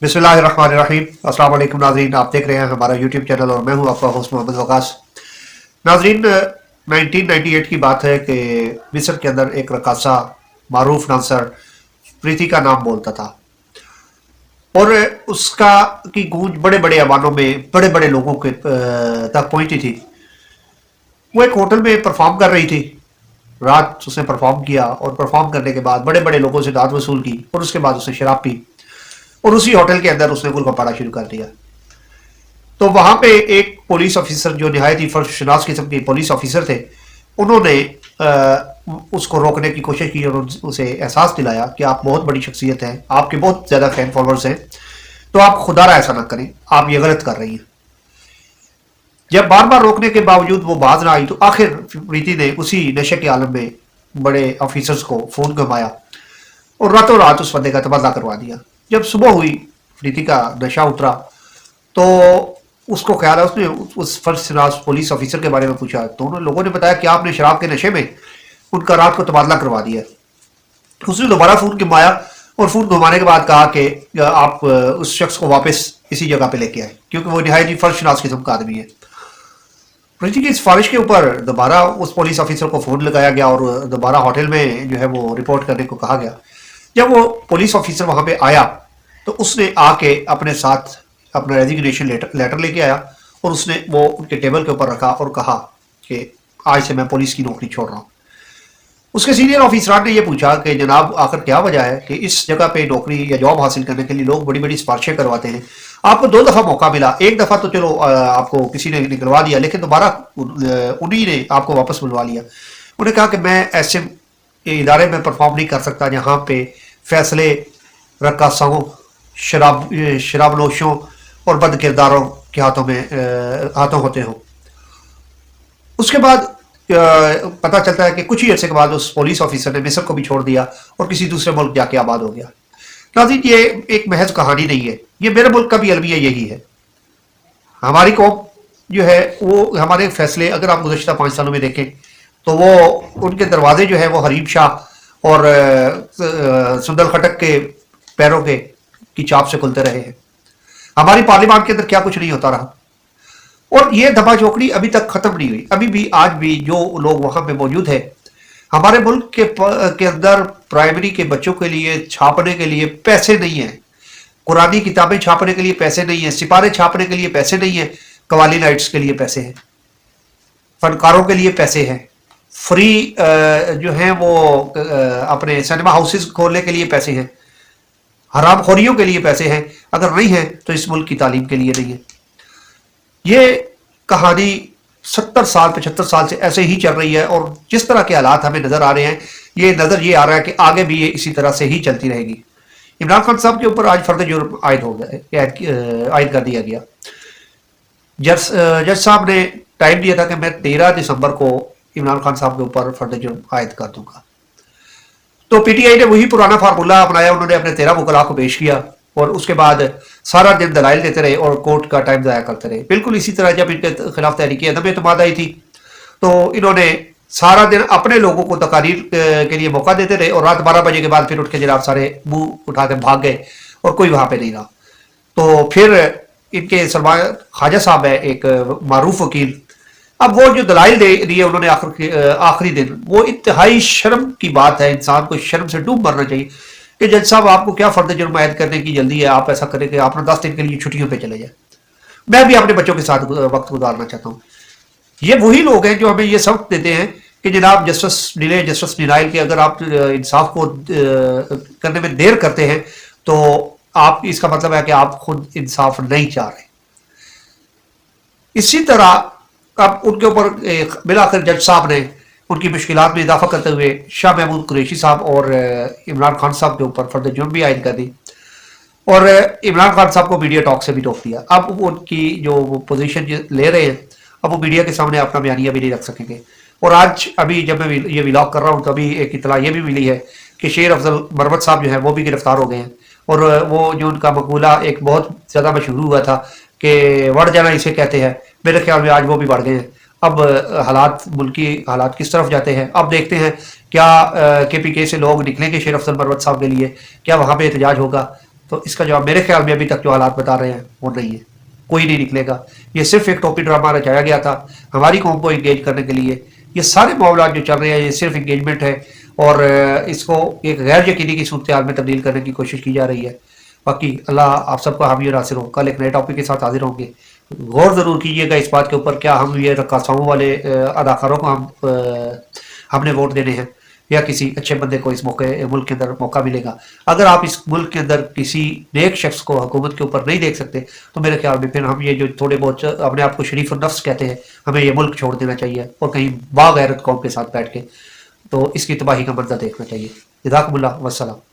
बिस्मिल्लाहिर्रहमानिर्रहीम। अस्सलाम वालेकुम नाजरीन, आप देख रहे हैं हमारा यूट्यूब चैनल और मैं हूं आपका होस्ट मोहम्मद वकास। नाजरीन, 1998 की बात है कि मिस्र के अंदर एक रकासा मारूफ डांसर प्रीति का नाम बोलता था और उसका की गूंज बड़े बड़े ऐवानों में बड़े बड़े लोगों के तक पहुंची थी। वो एक होटल में परफॉर्म कर रही थी। रात उसने परफॉर्म किया और परफॉर्म करने के बाद बड़े बड़े लोगों से दाद वसूल की और उसके बाद उसने शराब पी और उसी होटल के अंदर उसने गुल पड़ा शुरू कर दिया। तो वहां पे एक पुलिस ऑफिसर जो निहायत ही फर्शनास किस्म के पुलिस ऑफिसर थे, उन्होंने उसको रोकने की कोशिश की और उसे एहसास दिलाया कि आप बहुत बड़ी शख्सियत हैं, आपके बहुत ज़्यादा फैन फॉलोअर्स हैं, तो आप खुदारा ऐसा ना करें, आप ये गलत कर रही हैं। जब बार बार रोकने के बावजूद वो बाज ना आई तो आखिर प्रीति ने उसी नशे के आलम में बड़े ऑफिसर्स को फ़ोन घुमाया और रातों रात उस बंदे का तबादला करवा दिया। जब सुबह हुई, प्रीति का नशा उतरा तो उसको ख्याल है, उसने उस फर्शनास पुलिस ऑफिसर के बारे में पूछा तो उन लोगों ने बताया कि आपने शराब के नशे में उनका रात को तबादला करवा दिया। उसने दोबारा फ़ोन घुमाया और फ़ोन घुमाने के बाद कहा कि आप उस शख्स को वापस इसी जगह पे लेके आए, क्योंकि वो निहायत ही फर्शनास किस्म का आदमी है। प्रीति की सिफारिश के ऊपर दोबारा उस पुलिस ऑफिसर को फ़ोन लगाया गया और दोबारा होटल में जो है वो रिपोर्ट करने को कहा गया। जब वो पुलिस ऑफिसर वहां पे आया तो उसने आके अपने साथ अपना रेजिग्नेशन लेटर लेके आया और उसने वो उनके टेबल के ऊपर रखा और कहा कि आज से मैं पुलिस की नौकरी छोड़ रहा हूँ। उसके सीनियर ऑफिसर ने ये पूछा कि जनाब आखिर क्या वजह है कि इस जगह पे नौकरी या जॉब हासिल करने के लिए लोग बड़ी बड़ी सिफारिशें करवाते हैं, आपको 2 दफ़ा मौका मिला, एक दफ़ा तो चलो आपको किसी ने निकलवा दिया, लेकिन दोबारा उन्हीं ने आपको वापस बुलवा लिया। उन्होंने कहा कि मैं ऐसे इदारे में परफॉर्म नहीं कर सकता जहाँ पे फैसले रक्कासाओं, शराबनोशों और बद किरदारों के हाथों होते हों। उसके बाद पता चलता है कि कुछ ही अर्से के बाद उस पुलिस ऑफिसर ने मिस्र को भी छोड़ दिया और किसी दूसरे मुल्क जाके आबाद हो गया। नाज़रीन, ये एक महज कहानी नहीं है, ये मेरे मुल्क का भी अलमिया यही है। हमारी कौम जो है वो हमारे फैसले अगर आप गुज़श्ता 5 सालों में देखें तो वो उनके दरवाजे जो है वो हरीम शाह और सुंदर खटक के पैरों की चाप से खुलते रहे हैं। हमारी पार्लियामेंट के अंदर क्या कुछ नहीं होता रहा और ये दबा चौकड़ी अभी तक खत्म नहीं हुई। अभी भी आज भी जो लोग वहां पे मौजूद है, हमारे मुल्क के अंदर प्राइमरी के बच्चों के लिए छापने के लिए पैसे नहीं है, कुरानी किताबें छापने के लिए पैसे नहीं है, सिपारे छापने के लिए पैसे नहीं है, कवाली नाइट्स के लिए पैसे हैं, फनकारों के लिए पैसे हैं, फ्री जो है वो अपने सिनेमा हाउसेस खोलने के लिए पैसे हैं, हराम खोरियों के लिए पैसे हैं, अगर नहीं है तो इस मुल्क की तालीम के लिए नहीं है। ये कहानी 70 साल 75 साल से ऐसे ही चल रही है और जिस तरह के हालात हमें नजर आ रहे हैं, ये नजर ये आ रहा है कि आगे भी ये इसी तरह से ही चलती रहेगी। इमरान खान साहब के ऊपर आज फर्द जुर्म आयद कर दिया गया। जज साहब ने टाइम दिया था कि मैं 13 दिसंबर को इमरान खान साहब के ऊपर फर्द जुर्म आयद कर दूंगा। तो पीटीआई ने वही पुराना फार्मूला अपनाया, उन्होंने अपने 13 वकला को पेश किया और उसके बाद सारा दिन दलाइल देते रहे और कोर्ट का टाइम ज़ाया करते रहे। बिल्कुल इसी तरह जब इनके खिलाफ तहरीक अदम एतमाद आई थी तो इन्होंने सारा दिन अपने लोगों को तकारीर के लिए मौका देते रहे और रात 12 बजे के बाद फिर उठ के जनाब सारे मुंह उठा के भाग गए और कोई वहां पे नहीं रहा। तो फिर इनके सलमान ख्वाजा साहब है एक मारूफ वकील, अब वो जो दलाइल दे दिए उन्होंने आखिरी दिन, वो इंतहाई शर्म की बात है, इंसान को शर्म से डूब मरना चाहिए कि जज साहब आपको क्या फर्द जुर्म आयद करने की जल्दी है, आप ऐसा करें कि आप 10 दिन के लिए छुट्टियों पे चले जाए, मैं भी अपने बच्चों के साथ वक्त गुजारना चाहता हूँ। ये वही लोग हैं जो हमें ये सबक देते हैं कि जनाब जस्टिस डिले जस्टिस डिनाइल के अगर आप इंसाफ को करने में देर करते हैं तो आप इसका मतलब है कि आप खुद इंसाफ नहीं चाह रहे। इसी तरह अब उनके ऊपर बिलाखिर जज साहब ने उनकी मुश्किलात में इजाफा करते हुए शाह महमूद कुरैशी साहब और इमरान खान साहब के ऊपर फर्द जुर्म भी आयद कर दी और इमरान खान साहब को मीडिया टॉक से भी रोक दिया। अब उनकी जो वो पोजीशन ले रहे हैं, अब वो मीडिया के सामने अपना बयानिया भी नहीं रख सकेंगे। और आज अभी जब मैं ये व्लॉग कर रहा हूँ तो अभी एक इतला ये भी मिली है कि शेर अफजल मरवत साहब जो है वो भी गिरफ्तार हो गए हैं और वो जो उनका मकबूला एक बहुत ज़्यादा मशहूर हुआ था कि बढ़ जाना इसे कहते हैं, मेरे ख्याल में आज वो भी बढ़ गए हैं। अब मुल्की हालात किस तरफ जाते हैं, अब देखते हैं क्या KPK से लोग निकलेंगे शेर अफजल मरवत साहब के लिए, क्या वहाँ पे एहतजाज होगा, تو اس کا جواب میرے خیال میں ابھی تک جو حالات بتا رہے ہیں وہ نہیں ہے، کوئی نہیں نکلے گا. یہ صرف ایک ٹوپی ڈرامہ رچایا گیا تھا ہماری قوم کو انگیج کرنے کے لیے. یہ سارے معاملات جو چل رہے ہیں یہ صرف انگیجمنٹ ہے، اور اس کو ایک غیر یقینی کی صورتحال میں تبدیل کرنے کی کوشش کی جا رہی ہے. باقی اللہ آپ سب کو حامی اور ناصر ہو. کل ایک نئے ٹاپک کے ساتھ حاضر ہوں گے. غور ضرور کیجیے گا اس بات کے اوپر کیا ہم یہ رقاصاؤں والے اداکاروں کو ہم نے ووٹ دینے ہیں یا کسی اچھے بندے کو اس ملک کے اندر موقع ملے گا. اگر آپ اس ملک کے اندر کسی نیک شخص کو حکومت کے اوپر نہیں دیکھ سکتے تو میرے خیال میں پھر ہم یہ جو تھوڑے بہت اپنے آپ کو شریف النفس کہتے ہیں ہمیں یہ ملک چھوڑ دینا چاہیے اور کہیں باغیرت قوم کے ساتھ بیٹھ کے تو اس کی تباہی کا منظر دیکھنا چاہیے. جزاکم اللہ والسلام.